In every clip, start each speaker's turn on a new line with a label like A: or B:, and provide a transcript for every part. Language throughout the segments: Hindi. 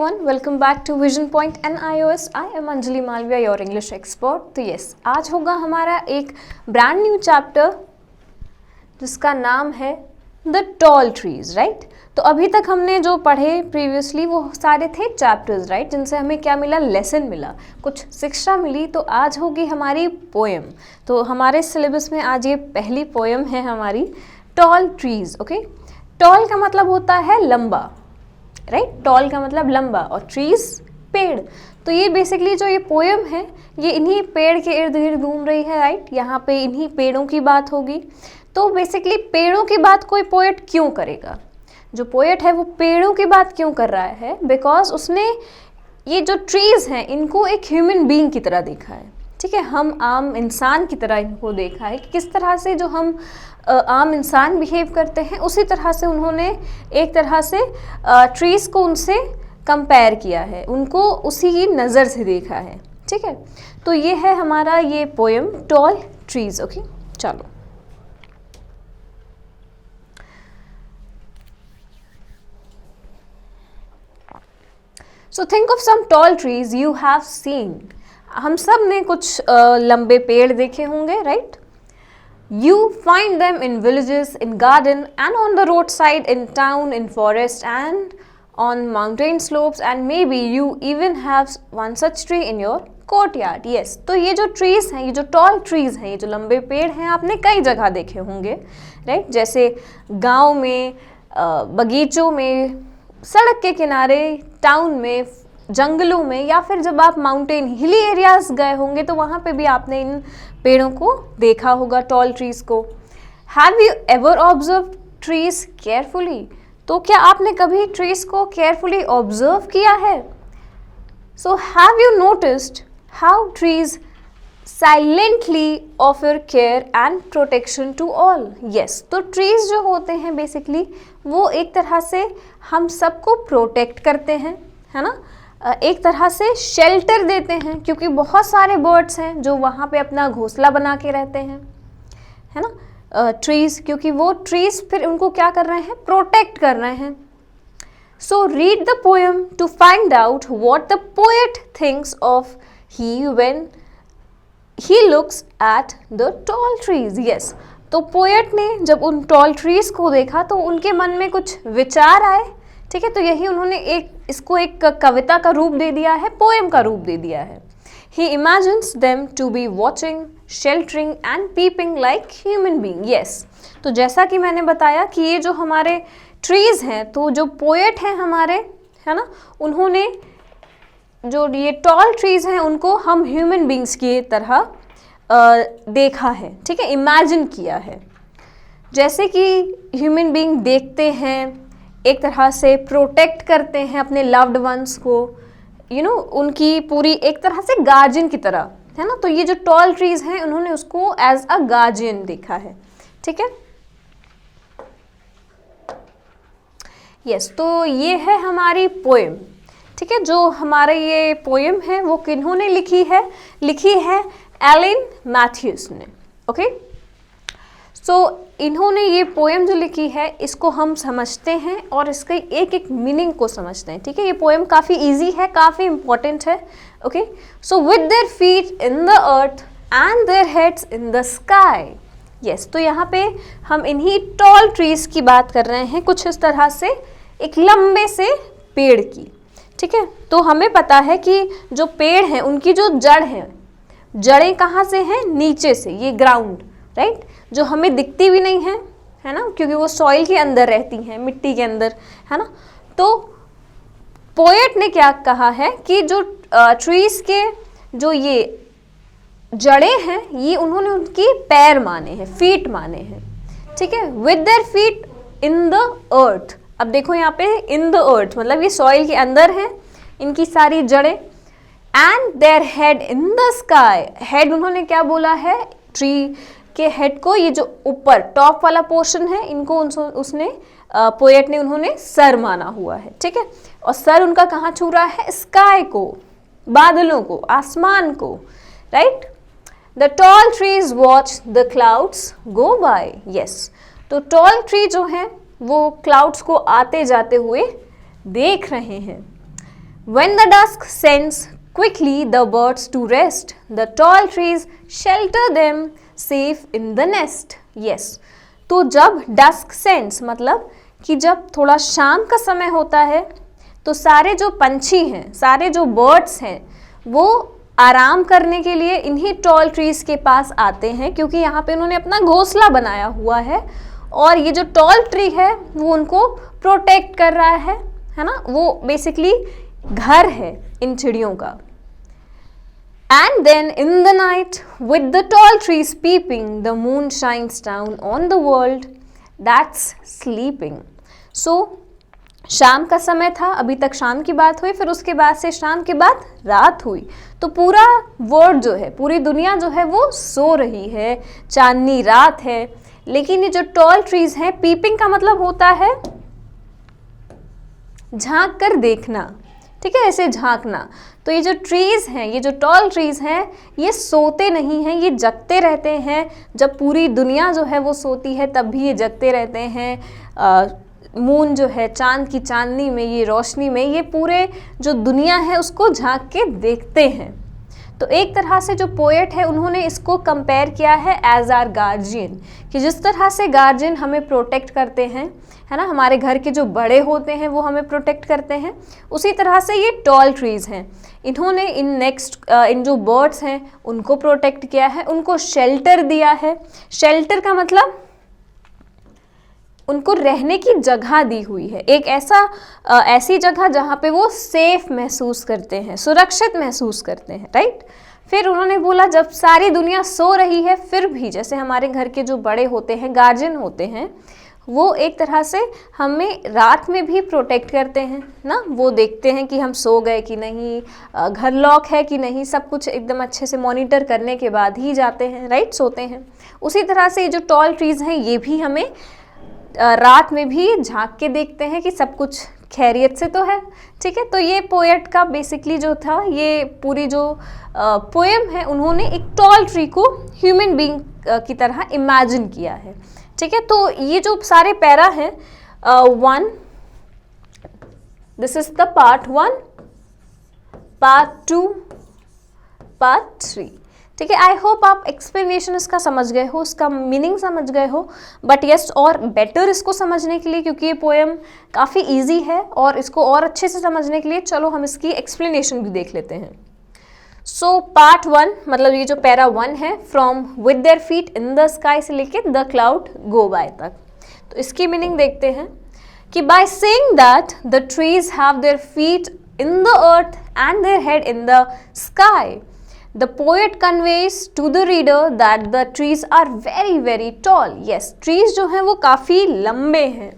A: everyone, welcome back to Vision Point and iOS. I am Anjali Malviya, your English expert. तो यस, आज होगा हमारा एक ब्रांड न्यू चैप्टर जिसका नाम है द टॉल ट्रीज, राइट। तो अभी तक हमने जो पढ़े प्रीवियसली वो सारे थे चैप्टर्स, राइट, जिनसे हमें क्या मिला, लेसन मिला, कुछ शिक्षा मिली। तो आज होगी हमारी पोएम। तो हमारे सिलेबस में आज ये पहली पोएम है हमारी, टॉल ट्रीज। ओके, टॉल का मतलब होता है लंबा, राइट, टॉल का मतलब लंबा और ट्रीज पेड़। तो ये बेसिकली जो ये पोएम है ये इन्हीं पेड़ के इर्द गिर्द घूम रही है, राइट। यहाँ पे इन्हीं पेड़ों की बात होगी। तो बेसिकली पेड़ों की बात कोई पोएट क्यों करेगा? जो पोएट है वो पेड़ों की बात क्यों कर रहा है? बिकॉज उसने ये जो ट्रीज हैं इनको एक ह्यूमन बीइंग की तरह देखा है, ठीक है। हम आम इंसान की तरह इनको देखा है कि किस तरह से जो हम आम इंसान बिहेव करते हैं उसी तरह से उन्होंने एक तरह से ट्रीज़ को उनसे कंपेयर किया है, उनको उसी की नज़र से देखा है, ठीक है। तो ये है हमारा ये पोएम टॉल ट्रीज। ओके, चलो so think of some tall trees you have seen. हम सब ने कुछ लंबे पेड़ देखे होंगे, right. You find them in villages, in garden and on the roadside, in town, in forest and on mountain slopes, and maybe you even have one such tree in your courtyard. Yes, तो ये जो trees हैं, ये जो tall trees हैं, ये जो लंबे पेड़ हैं, आपने कई जगह देखे होंगे, राइट। जैसे गांव में, बगीचों में, सड़क के किनारे, टाउन में, जंगलों में, या फिर जब आप माउंटेन हिली एरियाज गए होंगे तो वहाँ पे भी आपने इन पेड़ों को देखा होगा, टॉल ट्रीज को। Have you ever observe trees carefully? तो क्या आपने कभी ट्रीज को केयरफुली ऑब्जर्व किया है? So have you noticed how trees silently offer care and protection to all? Yes, तो ट्रीज जो होते हैं बेसिकली वो एक तरह से हम सबको प्रोटेक्ट करते हैं, है ना, एक तरह से शेल्टर देते हैं, क्योंकि बहुत सारे बर्ड्स हैं जो वहाँ पे अपना घोंसला बना के रहते हैं, है ना, ट्रीज, क्योंकि वो ट्रीज फिर उनको क्या कर रहे हैं, प्रोटेक्ट कर रहे हैं। So read the poem to find out what the poet thinks of he when he looks at the tall trees. Yes, तो पोएट ने जब उन टॉल ट्रीज को देखा तो उनके मन में कुछ विचार आए, ठीक है। तो यही उन्होंने इसको एक कविता का रूप दे दिया है, पोएम का रूप दे दिया है। He imagines them to be watching, sheltering and peeping like human being. Yes, तो जैसा कि मैंने बताया कि ये जो हमारे ट्रीज हैं, तो जो पोएट हैं हमारे, है ना, उन्होंने जो ये टॉल ट्रीज हैं उनको हम ह्यूमन बींग्स की तरह देखा है, ठीक है, इमेजिन किया है। जैसे कि ह्यूमन बींग देखते हैं, एक तरह से प्रोटेक्ट करते हैं अपने लव्ड वंस को, यू नो, उनकी पूरी एक तरह से गार्जियन की तरह, है ना। तो ये जो टॉल ट्रीज हैं उन्होंने उसको एज अ गार्जियन देखा है, ठीक है। यस, तो ये है हमारी पोएम, ठीक है। जो हमारे ये पोएम है वो किन्होंने लिखी है एलन मैथ्यूज ने। ओके, सो इन्होंने ये पोएम जो लिखी है इसको हम समझते हैं और इसके एक एक मीनिंग को समझते हैं, ठीक है। ये पोएम काफ़ी इजी है, काफ़ी इंपॉर्टेंट है। Okay, so with their feet in the earth and their heads in the sky. Yes, तो यहाँ पे हम इन्हीं टॉल ट्रीज की बात कर रहे हैं, कुछ इस तरह से एक लंबे से पेड़ की, ठीक है। तो हमें पता है कि जो पेड़ हैं उनकी जो जड़ है, जड़ें कहाँ से हैं, नीचे से, ये ग्राउंड, राइट, जो हमें दिखती भी नहीं है ना, क्योंकि वो सॉइल के अंदर रहती हैं, मिट्टी के अंदर, है ना। तो पोएट ने क्या कहा है कि जो ट्रीज के जो ये जड़ें हैं ये उन्होंने उनकी पैर माने हैं, फीट माने हैं, ठीक है। With their feet in the earth. अब देखो यहाँ पे इन द अर्थ मतलब ये सॉइल के अंदर है इनकी सारी जड़ें। And their head in the sky. Head उन्होंने क्या बोला है, ट्री के हेड को, ये जो ऊपर टॉप वाला पोर्शन है इनको उसने पोएट ने उन्होंने सर माना हुआ है, ठीक है। और सर उनका कहाँ छू रहा है, स्काई को, बादलों को, आसमान को, right. The tall trees watch the clouds go by. Yes, तो टॉल ट्री जो है वो क्लाउड्स को आते जाते हुए देख रहे हैं। When the dusk sends quickly the birds to rest, the tall trees shelter them safe in the nest. Yes, तो जब dusk sends मतलब कि जब थोड़ा शाम का समय होता है तो सारे जो पंछी हैं, सारे जो बर्ड्स हैं, वो आराम करने के लिए इन्हीं टॉल ट्रीज के पास आते हैं, क्योंकि यहाँ पे उन्होंने अपना घोंसला बनाया हुआ है और ये जो टॉल ट्री है वो उनको प्रोटेक्ट कर रहा है ना, वो बेसिकली घर है इन चिड़ियों का. And then in the night, with the tall trees peeping, the moon shines down on the world that's sleeping. So शाम का समय था, अभी तक शाम की बात हुई, फिर उसके बाद से शाम के बाद रात हुई, तो पूरा वर्ल्ड जो है, पूरी दुनिया जो है वो सो रही है, चांदनी रात है. लेकिन ये जो टॉल ट्रीज हैं, पीपिंग का मतलब होता है झांक कर देखना, ठीक है, ऐसे झांकना. तो ये जो ट्रीज हैं, ये जो टॉल ट्रीज हैं, ये सोते नहीं हैं, ये जगते रहते हैं. जब पूरी दुनिया जो है वो सोती है तब भी ये जगते रहते हैं. मून जो है, चांद की चांदनी में, ये रोशनी में, ये पूरे जो दुनिया है उसको झांक के देखते हैं. तो एक तरह से जो पोएट है उन्होंने इसको कंपेयर किया है एज आर गार्जियन, कि जिस तरह से गार्जियन हमें प्रोटेक्ट करते हैं, है ना, हमारे घर के जो बड़े होते हैं वो हमें प्रोटेक्ट करते हैं, उसी तरह से ये टॉल ट्रीज़ हैं. इन्होंने इन जो बर्ड्स हैं उनको प्रोटेक्ट किया है, उनको शेल्टर दिया है. शेल्टर का मतलब उनको रहने की जगह दी हुई है, एक ऐसी जगह जहाँ पे वो सेफ महसूस करते हैं, सुरक्षित महसूस करते हैं, राइट. फिर उन्होंने बोला जब सारी दुनिया सो रही है फिर भी जैसे हमारे घर के जो बड़े होते हैं, गार्जियन होते हैं, वो एक तरह से हमें रात में भी प्रोटेक्ट करते हैं ना. वो देखते हैं कि हम सो गए कि नहीं, घर लॉक है कि नहीं, सब कुछ एकदम अच्छे से मॉनिटर करने के बाद ही जाते हैं, राइट, सोते हैं. उसी तरह से ये जो टॉल ट्रीज़ हैं ये भी हमें रात में भी झांक के देखते हैं कि सब कुछ खैरियत से तो है, ठीक है. तो ये पोएट का बेसिकली जो था, ये पूरी जो पोएम है, उन्होंने एक टॉल ट्री को ह्यूमन बीइंग की तरह इमेजिन किया है, ठीक है. तो ये जो सारे पैरा हैं, 1, this is the part 1, part 2, part 3, ठीक है. आई होप आप एक्सप्लेनेशन इसका समझ गए हो, इसका मीनिंग समझ गए हो. बट यस, और बेटर इसको समझने के लिए, क्योंकि ये पोएम काफ़ी इजी है और इसको और अच्छे से समझने के लिए चलो हम इसकी एक्सप्लेनेशन भी देख लेते हैं. सो पार्ट 1 मतलब ये जो पैरा 1 है, from with their feet in the sky से लेके द क्लाउड गो बाय तक. तो इसकी मीनिंग देखते हैं कि by saying that the trees have their feet in the earth and their head in the sky, the poet conveys to the reader that the trees are very very tall. Yes, trees जो हैं वो काफ़ी लंबे हैं.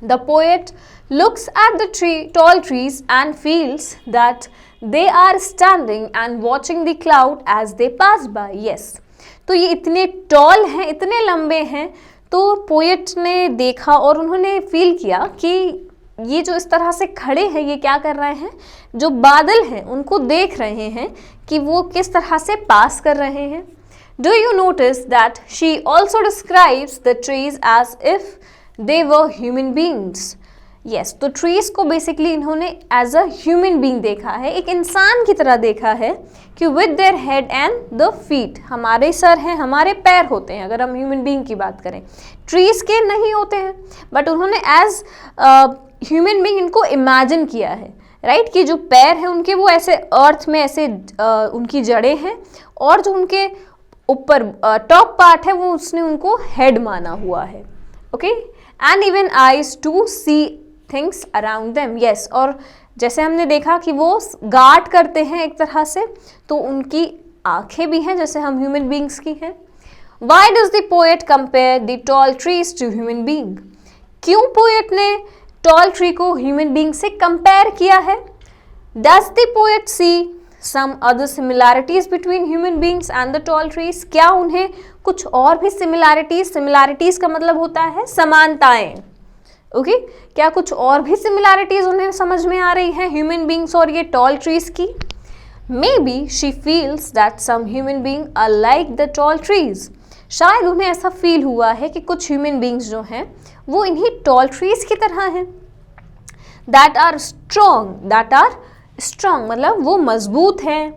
A: The poet looks at the tall trees and feels that they are standing and watching the cloud as they pass by. Yes, तो ये इतने टॉल हैं, इतने लंबे हैं, तो पोएट ने देखा और उन्होंने फील किया कि ये जो इस तरह से खड़े हैं, ये क्या कर रहे हैं, जो बादल हैं उनको देख रहे हैं कि वो किस तरह से पास कर रहे हैं. Do you notice that she also describes the trees as if they were human beings. Yes, तो ट्रीज को बेसिकली इन्होंने एज अ ह्यूमन बींग देखा है, एक इंसान की तरह देखा है कि with their head and the feet, हमारे सर हैं, हमारे पैर होते हैं, अगर हम ह्यूमन बींग की बात करें. ट्रीज के नहीं होते हैं, बट उन्होंने एज ह्यूमन बींग इनको इमेजिन किया है, राइट, कि जो पैर हैं उनके वो ऐसे अर्थ में ऐसे उनकी जड़ें हैं, और जो उनके ऊपर टॉप पार्ट है वो उसने उनको हेड माना हुआ है. Okay, and even eyes to see things around them. Yes, और जैसे हमने देखा कि वो गार्ड करते हैं एक तरह से, तो उनकी आंखें भी हैं जैसे हम ह्यूमन बींग्स की हैं. Why does the poet compare the tall trees to human being. क्यों पोएट ने टॉल ट्री को ह्यूमन बींग से कंपेयर किया है. Does the poet see some other similarities between human beings and the tall trees. क्या उन्हें कुछ और भी सिमिलैरिटीज का मतलब होता है समानताएं. ओके, क्या कुछ और भी सिमिलैरिटीज उन्हें समझ में आ रही हैं ह्यूमन बींग्स और ये टॉल ट्रीज की. Maybe she feels that some human being are like the tall trees. शायद उन्हें ऐसा फील हुआ है कि कुछ ह्यूमन बींग्स जो हैं वो इन्हीं टॉल ट्रीज की तरह हैं. That are strong, that are strong मतलब वो मजबूत हैं,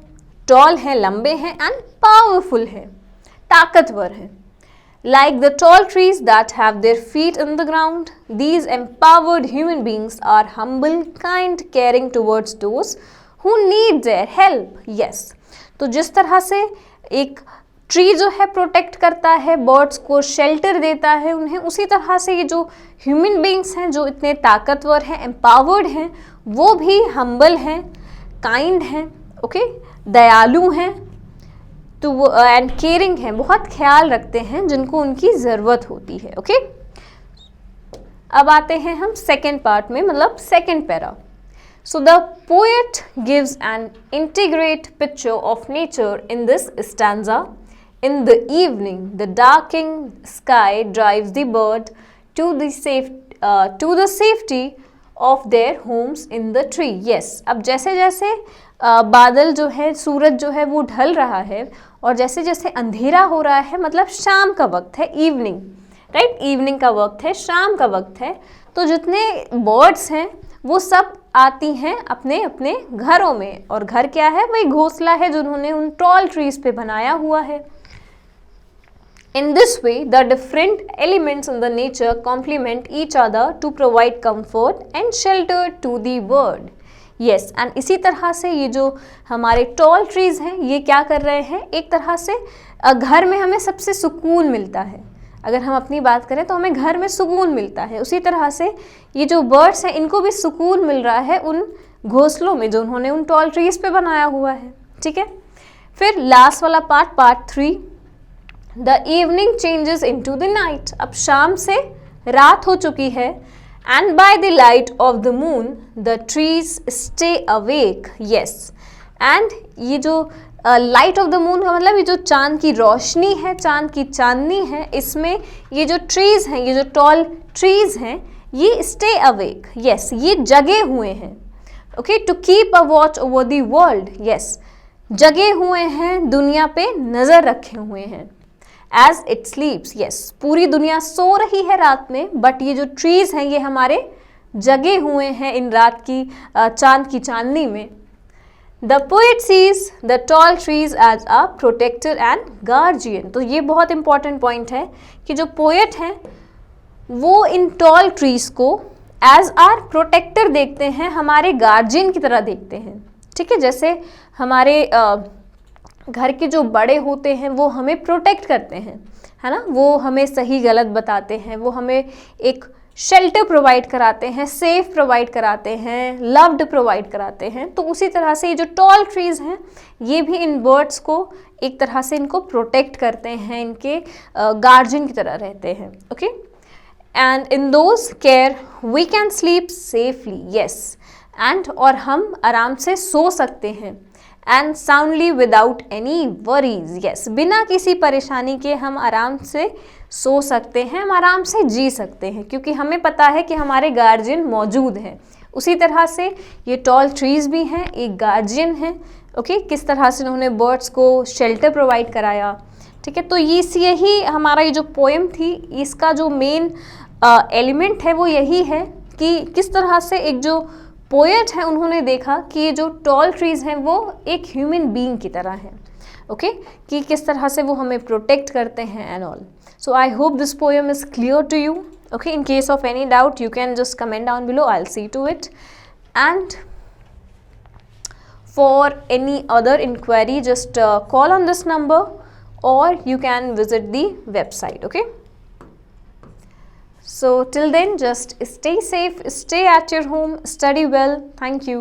A: टॉल हैं, लंबे हैं, एंड पावरफुल हैं, ताकतवर हैं. Like the tall trees that have their feet in the ground, these empowered human beings are humble, kind, caring towards those who need their help. Yes. तो जिस तरह से एक ट्री जो है प्रोटेक्ट करता है बर्ड्स को, शेल्टर देता है उन्हें, उसी तरह से ये जो ह्यूमन बींग्स हैं जो इतने ताकतवर हैं, एम्पावर्ड हैं, वो भी हम्बल हैं, काइंड हैं, ओके, दयालु हैं, तो वो एंड केयरिंग है, बहुत ख्याल रखते हैं जिनको उनकी ज़रूरत होती है. ओके, अब आते हैं हम सेकेंड पार्ट में, मतलब second para. So the poet gives an integrate picture of nature in this stanza. In the evening the darking sky drives the bird to the safety of their homes in the tree. Yes, अब जैसे जैसे बादल जो है, सूरज जो है वो ढल रहा है और जैसे जैसे अंधेरा हो रहा है, मतलब शाम का वक्त है, इवनिंग, राइट, इवनिंग का वक्त है, शाम का वक्त है, तो जितने बर्ड्स हैं वो सब आती हैं अपने अपने घरों में. और घर क्या है, वही घोंसला है जो उन्होंने उन टॉल ट्रीज पे बनाया हुआ है. In this way, the different elements in the nature complement each other to provide comfort and shelter to the bird. Yes, and इसी तरह से ये जो हमारे टॉल ट्रीज हैं ये क्या कर रहे हैं, एक तरह से घर में हमें सबसे सुकून मिलता है. अगर हम अपनी बात करें तो हमें घर में सुकून मिलता है, उसी तरह से ये जो बर्ड्स हैं इनको भी सुकून मिल रहा है उन घोंसलों में जो उन्होंने उन टॉल ट्रीज पे बनाया हुआ है. ठीक है, फिर लास्ट वाला part, part 3, the evening changes into the night. अब शाम से रात हो चुकी है, and by the light of the moon the trees stay awake. Yes, and ये जो लाइट ऑफ द मून का मतलब ये जो चांद की रोशनी है, चांद की चांदनी है, इसमें ये जो ट्रीज हैं, ये जो टॉल ट्रीज हैं, ये स्टे अवेक. यस, ये जगे हुए हैं. Okay, to keep a watch over the world. Yes, जगे हुए हैं, दुनिया पे नज़र रखे हुए हैं. As it स्लीप्स. यस, पूरी दुनिया सो रही है रात में, बट ये जो ट्रीज हैं ये हमारे जगे हुए हैं इन रात की चांद की चांदनी में. The poet sees the tall trees as a protector and guardian. तो ये बहुत इंपॉर्टेंट पॉइंट है कि जो पोएट हैं वो इन टॉल ट्रीज को एज आर प्रोटेक्टर देखते हैं, हमारे गार्जियन की तरह देखते हैं. ठीक है, जैसे हमारे घर के जो बड़े होते हैं वो हमें प्रोटेक्ट करते हैं, है ना, वो हमें सही गलत बताते हैं, वो हमें एक शेल्टर प्रोवाइड कराते हैं, सेफ प्रोवाइड कराते हैं, लव्ड प्रोवाइड कराते हैं. तो उसी तरह से ये जो टॉल ट्रीज हैं ये भी इन बर्ड्स को एक तरह से इनको प्रोटेक्ट करते हैं, इनके गार्जियन की तरह रहते हैं. Okay, and in those care we can sleep safely. Yes, and और हम आराम से सो सकते हैं, and soundly without any worries. Yes, बिना किसी परेशानी के हम आराम से सो सकते हैं, हम आराम से जी सकते हैं, क्योंकि हमें पता है कि हमारे गार्जियन मौजूद हैं. उसी तरह से ये टॉल ट्रीज भी हैं, एक गार्जियन हैं. ओके, किस तरह से उन्होंने बर्ड्स को शेल्टर प्रोवाइड कराया. ठीक है, तो यही हमारा ये जो पोएम थी, इसका जो मेन एलिमेंट है वो यही है कि किस तरह से एक जो पोएट है उन्होंने देखा कि ये जो टॉल ट्रीज हैं वो एक ह्यूमन बीइंग की तरह हैं. ओके, कि किस तरह से वो हमें प्रोटेक्ट करते हैं and all. So I hope this poem is clear to you. Okay, in case of any doubt you can just comment down below, I will see to it. And for any other enquiry just call on this number or you can visit the website. Okay, so till then just stay safe, stay at your home, study well. Thank you.